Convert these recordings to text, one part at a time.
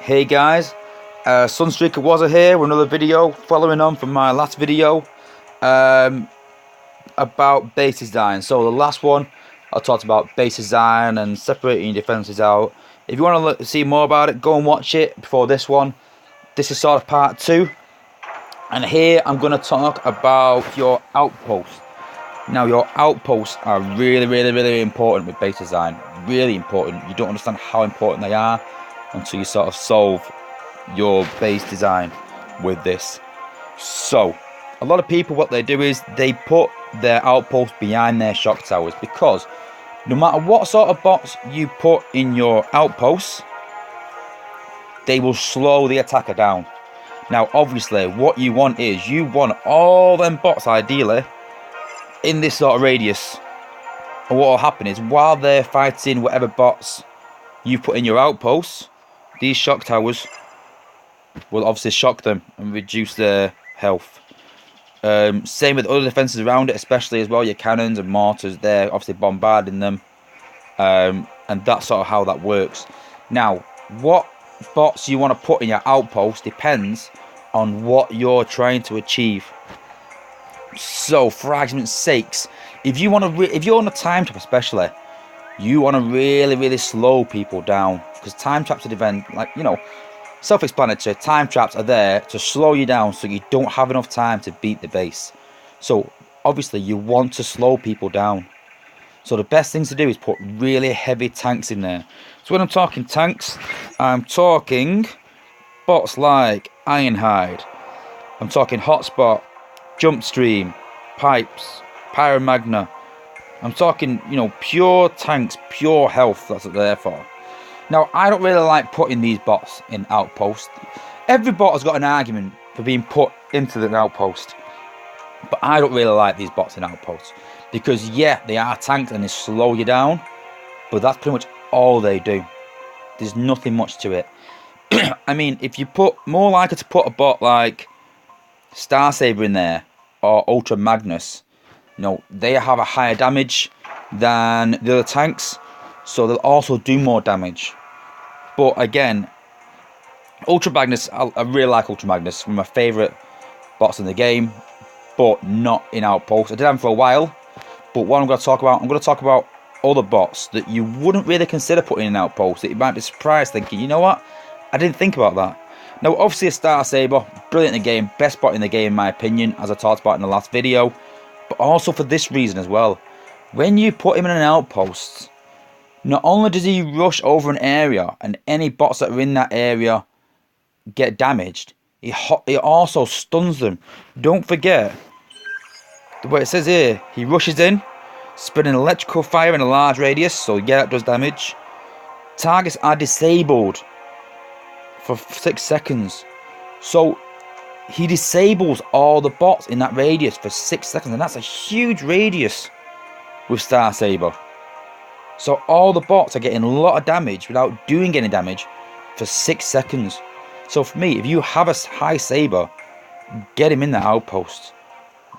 Hey guys, Sunstreaker was here with another video following on from my last video about base design. So the last one I talked about base design and separating your defenses out. If you want to see more about it, go and watch it before this one. This is sort of part 2, and here I'm going to talk about your outposts. Now your outposts are really important with base design. Really important. You don't understand how important they are until you sort of solve your base design with this. So a lot of people, what they do is they put their outposts behind their shock towers, because no matter what sort of bots you put in your outposts, they will slow the attacker down. Now obviously what you want is you want all them bots ideally in this sort of radius, and what will happen is while they're fighting whatever bots you put in your outposts, these shock towers will obviously shock them and reduce their health. Same with other defenses around it, especially as well your cannons and mortars. They're obviously bombarding them, and that's sort of how that works. Now what bots you want to put in your outpost depends on what you're trying to achieve. So for argument's sakes, if you want to, if you're on a time trap especially, you want to really slow people down, because time traps are event, like, you know, self-explanatory. Time traps are there to slow you down so you don't have enough time to beat the base. So obviously you want to slow people down. So the best things to do is put really heavy tanks in there. So when I'm talking tanks, I'm talking bots like Ironhide, I'm talking Hotspot, Jumpstream, Pipes, Pyromagna. I'm talking, you know, pure tanks, pure health. That's what they're there for. Now, I don't really like putting these bots in outposts. Every bot has got an argument for being put into the outpost, but I don't really like these bots in outposts, because yeah, they are tanks and they slow you down, but that's pretty much all they do. There's nothing much to it. I mean, if you put, more likely to put a bot like Star Saber in there or Ultra Magnus, you know, they have a higher damage than the other tanks, so they'll also do more damage. But again, Ultra Magnus, I really like Ultra Magnus, one of my favourite bots in the game, but not in Outpost. I did have him for a while, but what I'm going to talk about, other bots that you wouldn't really consider putting in Outpost, that you might be surprised thinking, you know what, I didn't think about that. Now obviously a Star Saber, brilliant in the game, best bot in the game in my opinion, as I talked about in the last video, but also for this reason as well. When you put him in an outpost, not only does he rush over an area and any bots that are in that area get damaged, he also stuns them. Don't forget what it says here. He rushes in, spreading electrical fire in a large radius, so yeah, that does damage. Targets are disabled for 6 seconds. So he disables all the bots in that radius for 6 seconds, and that's a huge radius with Star Saber. So all the bots are getting a lot of damage without doing any damage for 6 seconds. So for me, if you have a high Saber, get him in that outpost.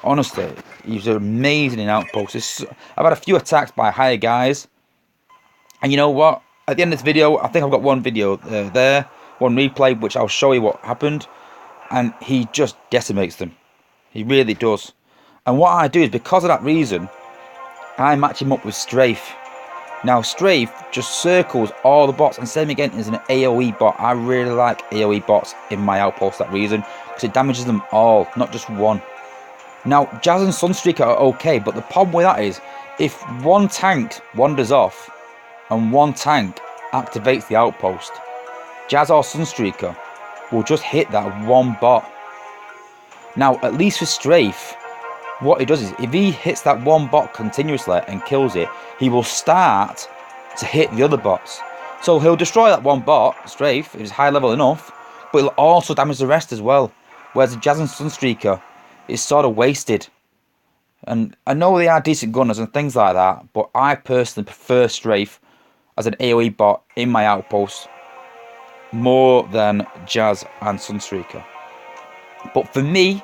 Honestly, he's amazing in outposts. I've had a few attacks by higher guys, and you know what? At the end of this video, I think I've got one video there, one replay, which I'll show you what happened, and he just decimates them. He really does. And what I do is, because of that reason, I match him up with Strafe. Now Strafe just circles all the bots, and same again is an AoE bot. I really like AoE bots in my outpost for that reason, because it damages them all, not just one. Now Jazz and Sunstreaker are okay, but the problem with that is, if one tank wanders off and one tank activates the outpost, Jazz or Sunstreaker will just hit that one bot. Now at least with Strafe, what he does is, if he hits that one bot continuously and kills it, he will start to hit the other bots. So he'll destroy that one bot, Strafe, if it's high level enough, but he'll also damage the rest as well. Whereas the Jazz and Sunstreaker is sort of wasted. And I know they are decent gunners and things like that, but I personally prefer Strafe as an AoE bot in my outpost more than Jazz and Sunstreaker. But for me,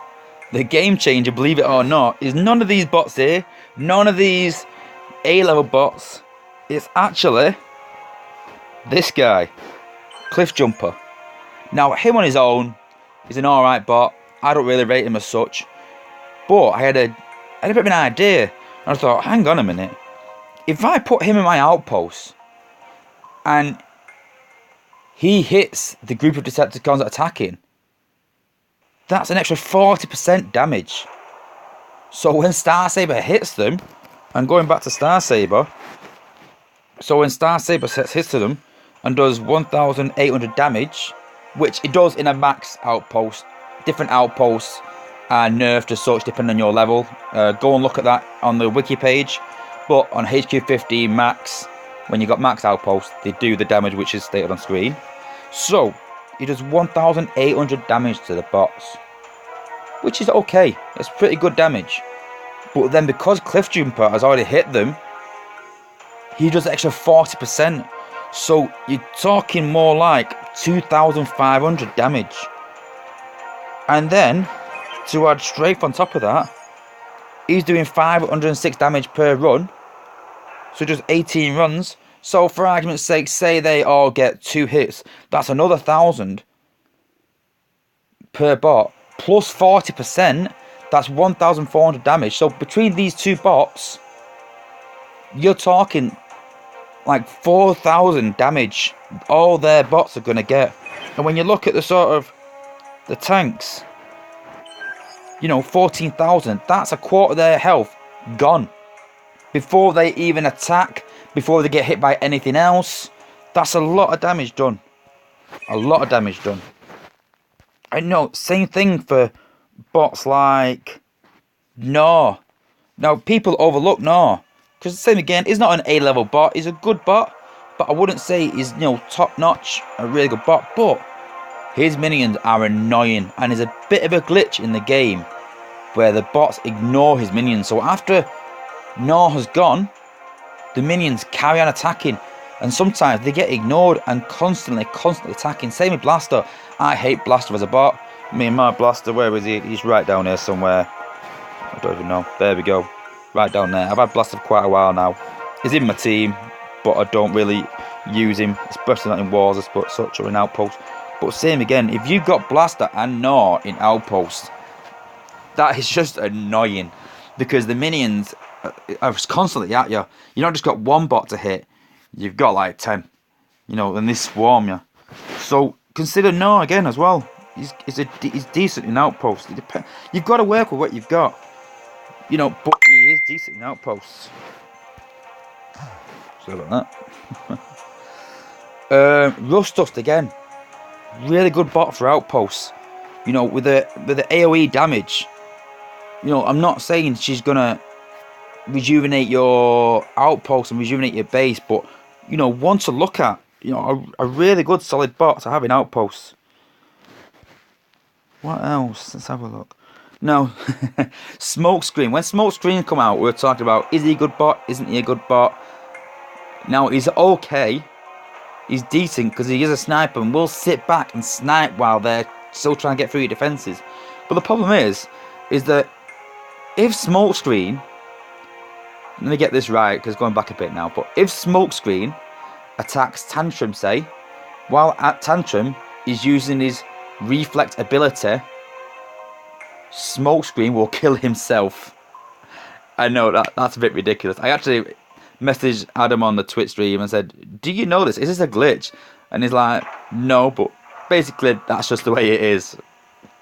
the game changer, believe it or not, is none of these bots here, none of these A-level bots. It's actually this guy, Cliff Jumper. Now, him on his own is an alright bot. I don't really rate him as such. But I had a bit of an idea. And I thought, hang on a minute. If I put him in my outpost and he hits the group of Decepticons attacking, that's an extra 40% damage. So when Star Saber hits them, and going back to Star Saber, so when Star Saber hits to them and does 1,800 damage, which it does in a max outpost, different outposts are nerfed as such depending on your level. Go and look at that on the wiki page. But on HQ15 max, when you got max outposts, they do the damage which is stated on screen. So he does 1,800 damage to the bots, which is okay. It's pretty good damage. But then because Cliff Jumper has already hit them, he does extra 40%. So you're talking more like 2,500 damage. And then, to add strafe on top of that, he's doing 506 damage per run. So just 18 runs. So for argument's sake, say they all get 2 hits. That's another 1,000 per bot. Plus 40%, that's 1,400 damage. So between these two bots, you're talking like 4,000 damage. All their bots are going to get. And when you look at the sort of the tanks, you know, 14,000, that's a quarter of their health gone. Before they even attack, before they get hit by anything else, that's a lot of damage done. A lot of damage done. I know, same thing for bots like Gnaw. Now, people overlook Gnaw, because same again, he's not an A-level bot, he's a good bot, but I wouldn't say he's, you know, top-notch, a really good bot, but his minions are annoying, and there's a bit of a glitch in the game where the bots ignore his minions. So after Gnaw has gone, the minions carry on attacking, and sometimes they get ignored and constantly attacking. Same with Blaster. I hate Blaster as a bot. Me and my Blaster, where is he? He's right down here somewhere. I don't even know. There we go. Right down there. I've had Blaster for quite a while now. He's in my team, but I don't really use him, especially not in wars but such or in outposts. But same again, if you've got Blaster and Gnaw in outposts, that is just annoying, because the minions are constantly at you. You not just got one bot to hit, you've got like 10, you know, and they swarm you. So consider Gnaw again as well. He's decent in outposts. You've got to work with what you've got, you know, but he is decent in outposts. So about that. Rust Dust again, really good bot for outposts. You know, with the AOE damage. You know, I'm not saying she's gonna rejuvenate your outpost and rejuvenate your base, but you know, one to look at. You know, a really good solid bot to have in outposts. What else? Let's have a look. No, Smokescreen. When Smokescreen come out, we were talking about, is he a good bot? Isn't he a good bot? Now, he's okay. He's decent because he is a sniper and will sit back and snipe while they're still trying to get through your defences. But the problem is that if Smokescreen, let me get this right because going back a bit now, but if Smokescreen attacks Tantrum, say, while at Tantrum he's using his reflect ability, Smokescreen will kill himself. I know that's a bit ridiculous. I actually messaged Adam on the Twitch stream and said, do you know this? Is this a glitch? And he's like, no, but basically that's just the way it is.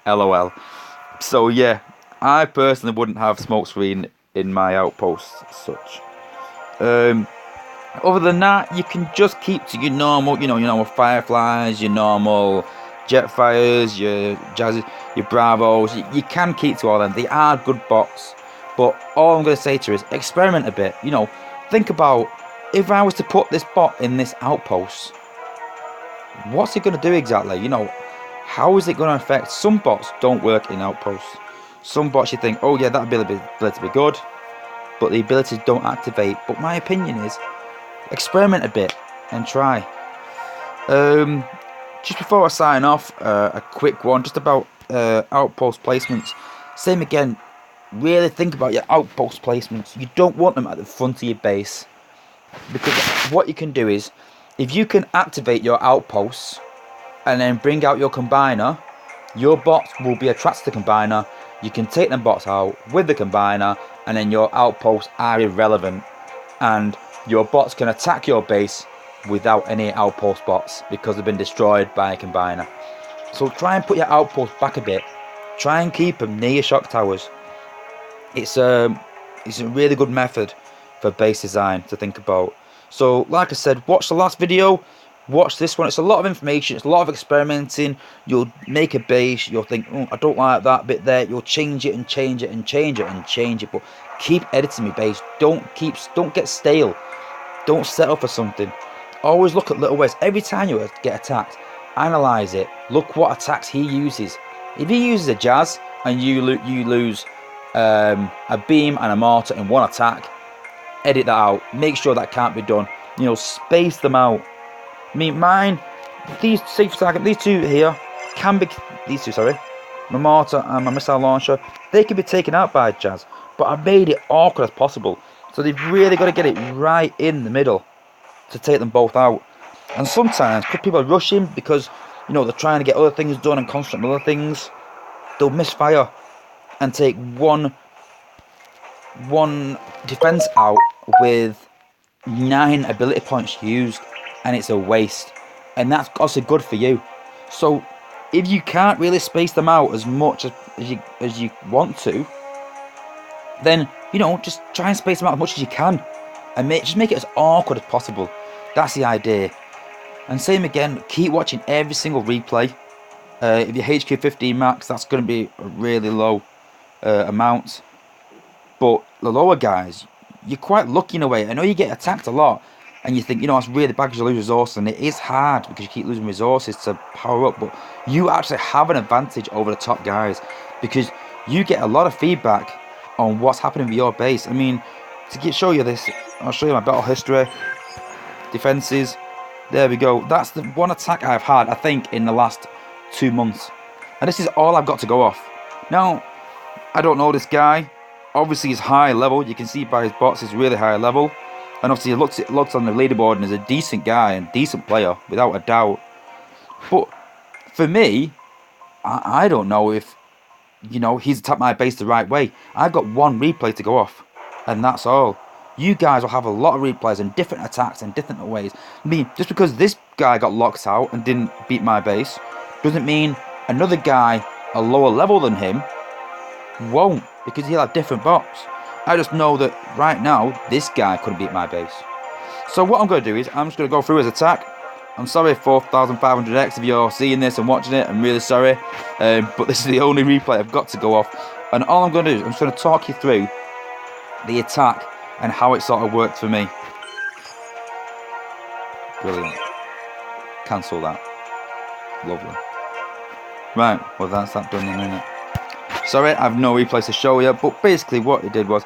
LOL. So yeah, I personally wouldn't have Smokescreen in my outposts as such. Other than that, you can just keep to your normal, you know, your normal Fireflies, your normal Jetfires, your Jazzes, your Bravos. You can keep to all them. They are good bots. But all I'm going to say to you is experiment a bit. You know, think about, if I was to put this bot in this outpost, what's it going to do exactly? You know, how is it going to affect? Some bots don't work in outposts. Some bots you think, oh yeah, that ability to be good, but the abilities don't activate. But my opinion is, experiment a bit and try. Just before I sign off, a quick one just about outpost placements. Same again, really think about your outpost placements. You don't want them at the front of your base, because what you can do is, if you can activate your outposts and then bring out your combiner, your bots will be attracted to the combiner. You can take them bots out with the combiner, and then your outposts are irrelevant, and your bots can attack your base without any outpost bots because they've been destroyed by a combiner. So try and put your outposts back a bit. Try and keep them near your shock towers. It's a really good method for base design to think about. So like I said, watch the last video, watch this one. It's a lot of information, it's a lot of experimenting. You'll make a base, you'll think, oh, I don't like that bit there. You'll change it and change it and change it and change it, but keep editing your base. Don't get stale. Don't settle for something. Always look at little ways. Every time you get attacked, analyze it. Look what attacks he uses. If he uses a jazz and you lose a beam and a mortar in one attack, edit that out. Make sure that can't be done. You know, space them out. I mean, mine, these two here can be, my mortar and my missile launcher, they can be taken out by jazz, but I made it awkward as possible. So they've really got to get it right in the middle to take them both out. And sometimes people are rushing because, you know, they're trying to get other things done and concentrate on other things. They'll misfire and take one defense out with 9 ability points used, and it's a waste. And that's also good for you. So if you can't really space them out as much as you want to, then, you know, just try and space them out as much as you can, and just make it as awkward as possible. That's the idea. And same again, keep watching every single replay. If you're HQ 15 max, that's going to be a really low amount. But the lower guys, you're quite lucky in a way. I know you get attacked a lot, and you think, you know, that's really bad because you lose resources, and it is hard because you keep losing resources to power up. But you actually have an advantage over the top guys because you get a lot of feedback on what's happening with your base. I mean, to show you this, I'll show you my battle history, defenses. There we go. That's the one attack I've had, I think, in the last 2 months. And this is all I've got to go off. Now, I don't know this guy. Obviously, he's high level. You can see by his bots, he's really high level. And obviously, he looks on the leaderboard and is a decent guy and decent player, without a doubt. But for me, I don't know if, you know, he's attacked my base the right way. I've got one replay to go off, and that's all. You guys will have a lot of replays and different attacks in different ways. I mean, just because this guy got locked out and didn't beat my base, doesn't mean another guy a lower level than him won't, because he'll have different bots. I just know that right now, this guy couldn't beat my base. So what I'm going to do is, I'm just going to go through his attack. I'm sorry, 4500X, if you're seeing this and watching it, I'm really sorry. But this is the only replay I've got to go off. And all I'm going to do is, I'm just going to talk you through the attack and how it sort of worked for me. Brilliant. Cancel that. Lovely. Right, well that's that done then, isn't it? Sorry, I've no replays to show you, but basically what he did was,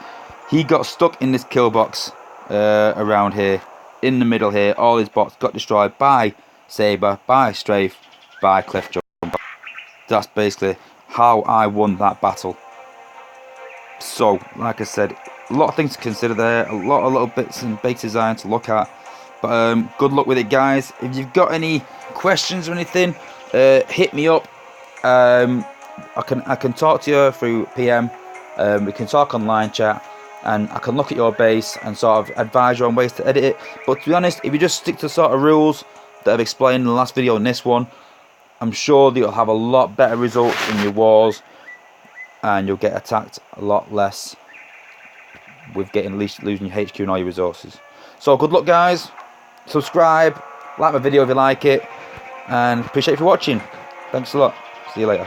he got stuck in this kill box around here, in the middle here. All his bots got destroyed by Saber, by Strafe, by Cliff Jump. That's basically how I won that battle. So, like I said, a lot of things to consider there, a lot of little bits and base design to look at. But good luck with it, guys. If you've got any questions or anything, hit me up. I can talk to you through PM. We can talk online chat, and I can look at your base and sort of advise you on ways to edit it. But to be honest, if you just stick to the sort of rules that I've explained in the last video and this one, I'm sure that you'll have a lot better results in your wars, and you'll get attacked a lot less with losing your HQ and all your resources. So good luck, guys. Subscribe, like my video if you like it, and appreciate you for watching. Thanks a lot. See you later.